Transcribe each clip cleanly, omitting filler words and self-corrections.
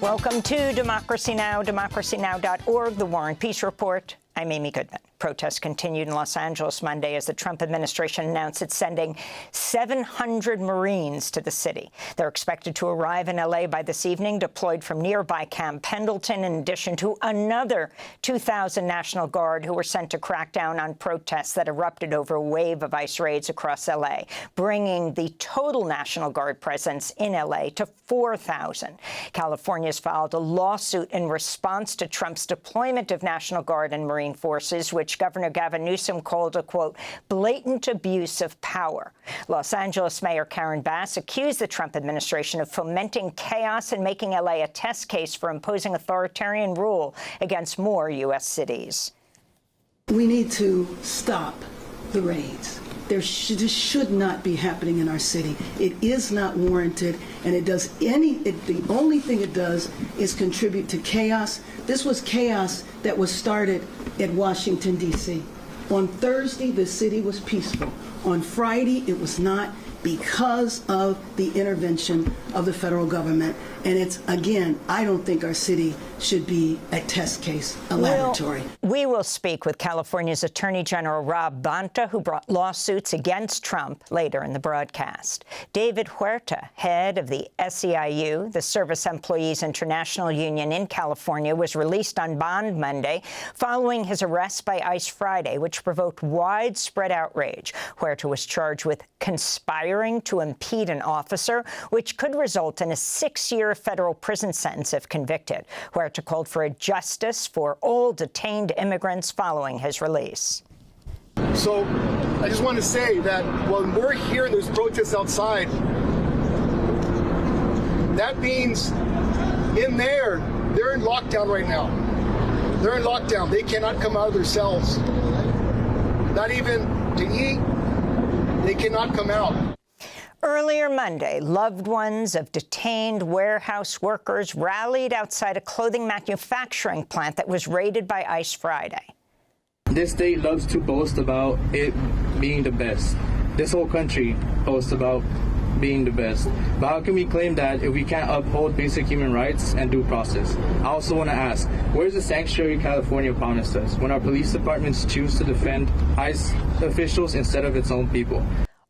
Welcome to Democracy Now!, democracynow.org, The War and Peace Report. I'm Amy Goodman. Protests continued in Los Angeles Monday as the Trump administration announced it's sending 700 Marines to the city. They're expected to arrive in L.A. by this evening, deployed from nearby Camp Pendleton, in addition to another 2,000 National Guard who were sent to crack down on protests that erupted over a wave of ICE raids across L.A., bringing the total National Guard presence in L.A. to 4,000. California has filed a lawsuit in response to Trump's deployment of National Guard and Marine forces, which Governor Gavin Newsom called a, quote, blatant abuse of power. Los Angeles Mayor Karen Bass accused the Trump administration of fomenting chaos and making L.A. a test case for imposing authoritarian rule against more U.S. cities. We need to stop the raids. This should not be happening in our city. It is not warranted, and the only thing it does is contribute to chaos. This was chaos that was started at Washington, D.C. On Thursday, the city was peaceful. On Friday, it was not, because of the intervention of the federal government. And it's, again, I don't think our city should be a test case, a laboratory. We will speak with California's Attorney General Rob Bonta, who brought lawsuits against Trump, later in the broadcast. David Huerta, head of the SEIU, the Service Employees International Union in California, was released on bond Monday following his arrest by ICE Friday, which provoked widespread outrage. Huerta was charged with conspiring to impede an officer, which could result in a 6-year federal prison sentence if convicted. Huerta called for a justice for all detained immigrants following his release. So I just want to say that when we're here, there's protests outside. That means in there, they're in lockdown right now. They're in lockdown. They cannot come out of their cells. Not even to eat. They cannot come out. Earlier Monday, loved ones of detained warehouse workers rallied outside a clothing manufacturing plant that was raided by ICE Friday. This state loves to boast about it being the best. This whole country boasts about being the best. But how can we claim that if we can't uphold basic human rights and due process? I also want to ask, where's the sanctuary California promised us when our police departments choose to defend ICE officials instead of its own people?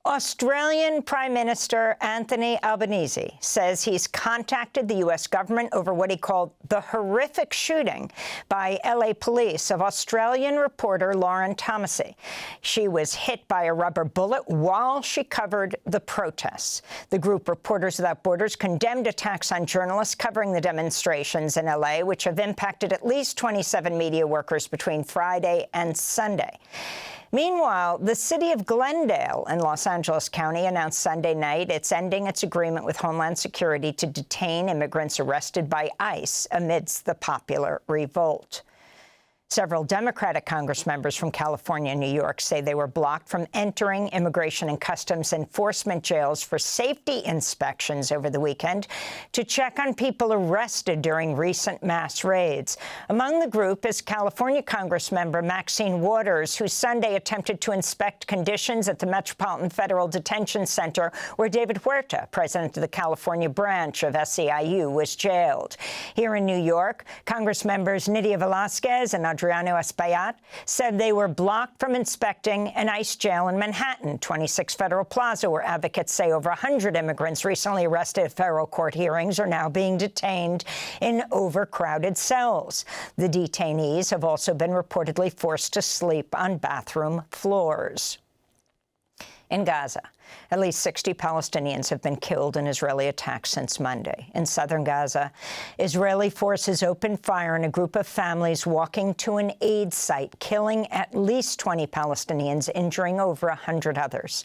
Australian Prime Minister Anthony Albanese says he's contacted the U.S. government over what he called the horrific shooting by L.A. police of Australian reporter Lauren Thomasey. She was hit by a rubber bullet while she covered the protests. The group Reporters Without Borders condemned attacks on journalists covering the demonstrations in L.A., which have impacted at least 27 media workers between Friday and Sunday. Meanwhile, the city of Glendale in Los Angeles County announced Sunday night it's ending its agreement with Homeland Security to detain immigrants arrested by ICE amidst the popular revolt. Several Democratic Congress members from California and New York say they were blocked from entering Immigration and Customs Enforcement jails for safety inspections over the weekend to check on people arrested during recent mass raids. Among the group is California Congressmember Maxine Waters, who Sunday attempted to inspect conditions at the Metropolitan Federal Detention Center where David Huerta, president of the California branch of SEIU, was jailed. Here in New York, Congressmembers Nydia Velázquez and Adriano Espaillat said they were blocked from inspecting an ICE jail in Manhattan, 26 Federal Plaza, where advocates say over 100 immigrants recently arrested at federal court hearings are now being detained in overcrowded cells. The detainees have also been reportedly forced to sleep on bathroom floors. In Gaza, at least 60 Palestinians have been killed in Israeli attacks since Monday. In southern Gaza, Israeli forces opened fire on a group of families walking to an aid site, killing at least 20 Palestinians, injuring over 100 others.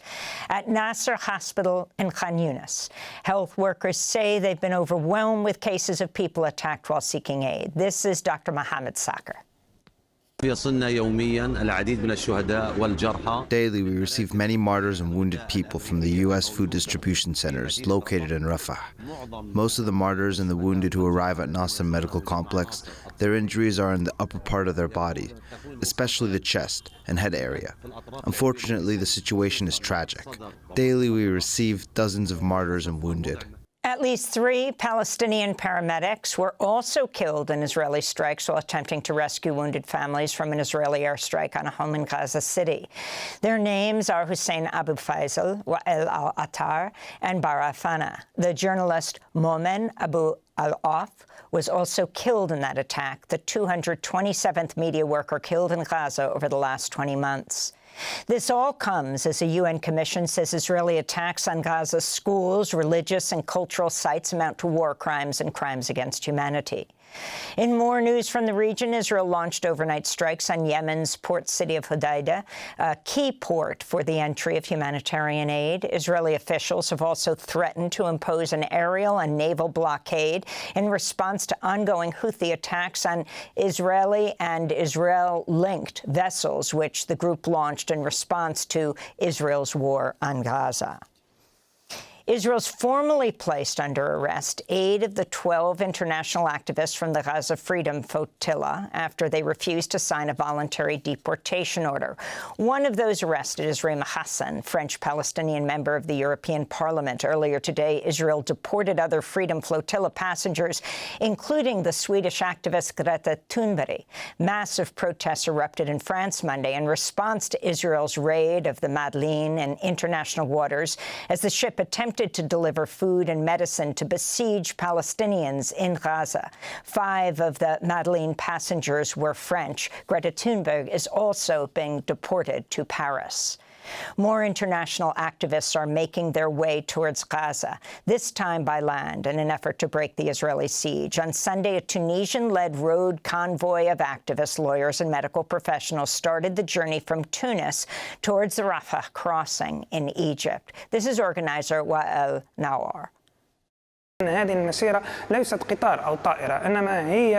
At Nasser Hospital in Khan Yunis, health workers say they've been overwhelmed with cases of people attacked while seeking aid. This is Dr. Mohammed Sakr. Daily, we receive many martyrs and wounded people from the U.S. food distribution centers located in Rafah. Most of the martyrs and the wounded who arrive at Nasser Medical Complex, their injuries are in the upper part of their body, especially the chest and head area. Unfortunately, the situation is tragic. Daily, we receive dozens of martyrs and wounded. At least 3 Palestinian paramedics were also killed in Israeli strikes while attempting to rescue wounded families from an Israeli airstrike on a home in Gaza City. Their names are Hussein Abu Faisal, Wa'el al-Attar, and Bara Fana. The journalist Momen Abu al-Auf was also killed in that attack, the 227th media worker killed in Gaza over the last 20 months. This all comes as a UN commission says Israeli attacks on Gaza's schools, religious and cultural sites amount to war crimes and crimes against humanity. In more news from the region, Israel launched overnight strikes on Yemen's port city of Hodeidah, a key port for the entry of humanitarian aid. Israeli officials have also threatened to impose an aerial and naval blockade in response to ongoing Houthi attacks on Israeli and Israel-linked vessels, which the group launched in response to Israel's war on Gaza. Israel's formally placed under arrest 8 of the 12 international activists from the Gaza Freedom Flotilla after they refused to sign a voluntary deportation order. One of those arrested is Rima Hassan, French-Palestinian member of the European Parliament. Earlier today, Israel deported other Freedom Flotilla passengers, including the Swedish activist Greta Thunberg. Massive protests erupted in France Monday in response to Israel's raid of the Madeleine in international waters as the ship attempted to deliver food and medicine to besieged Palestinians in Gaza. 5 of the Madeleine passengers were French. Greta Thunberg is also being deported to Paris. More international activists are making their way towards Gaza, this time by land, in an effort to break the Israeli siege. On Sunday, a Tunisian-led road convoy of activists, lawyers, and medical professionals started the journey from Tunis towards the Rafah crossing in Egypt. This is organizer Wa'el Nawar.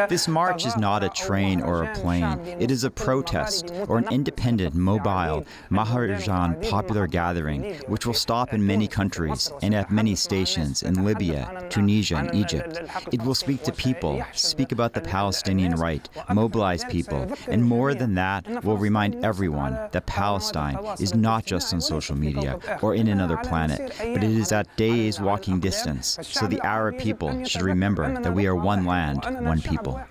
This march is not a train or a plane. It is a protest or an independent, mobile, Maharajan popular gathering, which will stop in many countries and at many stations in Libya, Tunisia, and Egypt. It will speak to people, speak about the Palestinian right, mobilize people, and more than that, will remind everyone that Palestine is not just on social media or in another planet, but it is at days walking distance, so the Arab people should remember that we are one land, one people.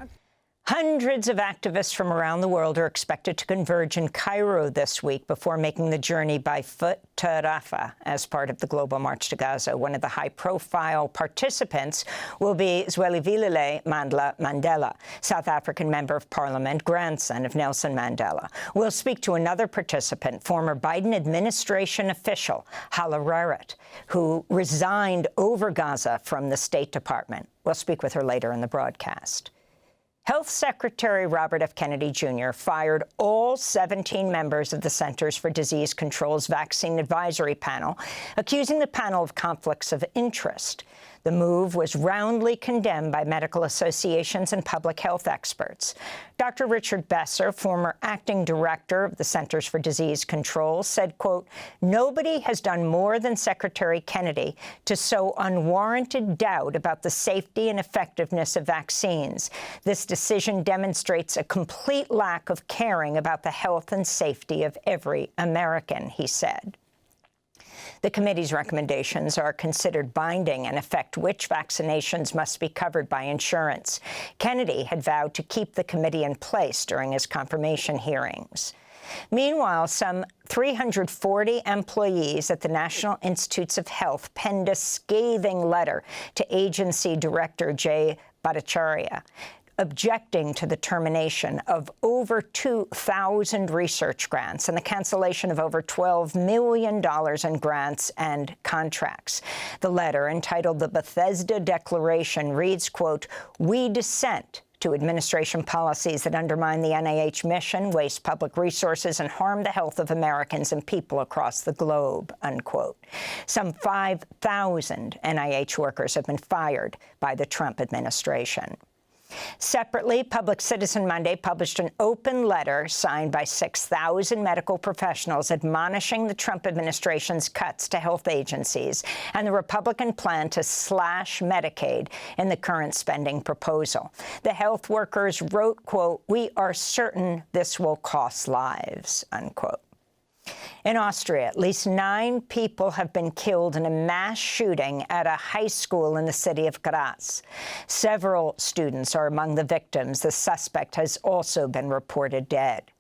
Hundreds of activists from around the world are expected to converge in Cairo this week before making the journey by foot to Rafah as part of the global march to Gaza. One of the high-profile participants will be Zwelivelile Mandela, South African Member of Parliament, grandson of Nelson Mandela. We'll speak to another participant, former Biden administration official, Hala Rarat, who resigned over Gaza from the State Department. We'll speak with her later in the broadcast. Health Secretary Robert F. Kennedy Jr. fired all 17 members of the Centers for Disease Control's Vaccine Advisory Panel, accusing the panel of conflicts of interest. The move was roundly condemned by medical associations and public health experts. Dr. Richard Besser, former acting director of the Centers for Disease Control, said, quote, "Nobody has done more than Secretary Kennedy to sow unwarranted doubt about the safety and effectiveness of vaccines. This decision demonstrates a complete lack of caring about the health and safety of every American," he said. The committee's recommendations are considered binding and affect which vaccinations must be covered by insurance. Kennedy had vowed to keep the committee in place during his confirmation hearings. Meanwhile, some 340 employees at the National Institutes of Health penned a scathing letter to agency director Jay Bhattacharya, objecting to the termination of over 2,000 research grants and the cancellation of over $12 million in grants and contracts. The letter, entitled the Bethesda Declaration, reads, quote, "We dissent to administration policies that undermine the NIH mission, waste public resources, and harm the health of Americans and people across the globe," unquote. Some 5,000 NIH workers have been fired by the Trump administration. Separately, Public Citizen Monday published an open letter signed by 6,000 medical professionals admonishing the Trump administration's cuts to health agencies and the Republican plan to slash Medicaid in the current spending proposal. The health workers wrote, quote, "We are certain this will cost lives," unquote. In Austria, at least 9 people have been killed in a mass shooting at a high school in the city of Graz. Several students are among the victims. The suspect has also been reported dead.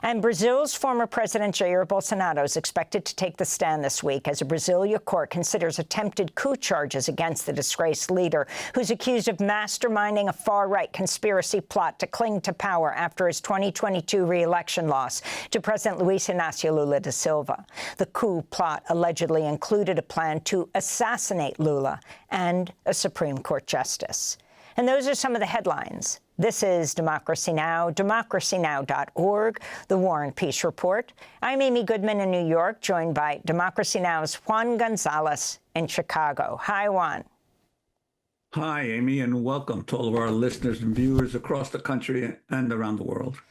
And Brazil's former President Jair Bolsonaro is expected to take the stand this week as a Brasilia court considers attempted coup charges against the disgraced leader, who's accused of masterminding a far-right conspiracy plot to cling to power after his 2022 re-election loss to President Luiz Inácio Lula da Silva. The coup plot allegedly included a plan to assassinate Lula and a Supreme Court justice. And those are some of the headlines. This is Democracy Now!, democracynow.org, The War and Peace Report. I'm Amy Goodman in New York, joined by Democracy Now!'s Juan Gonzalez in Chicago. Hi, Juan. Hi, Amy, and welcome to all of our listeners and viewers across the country and around the world.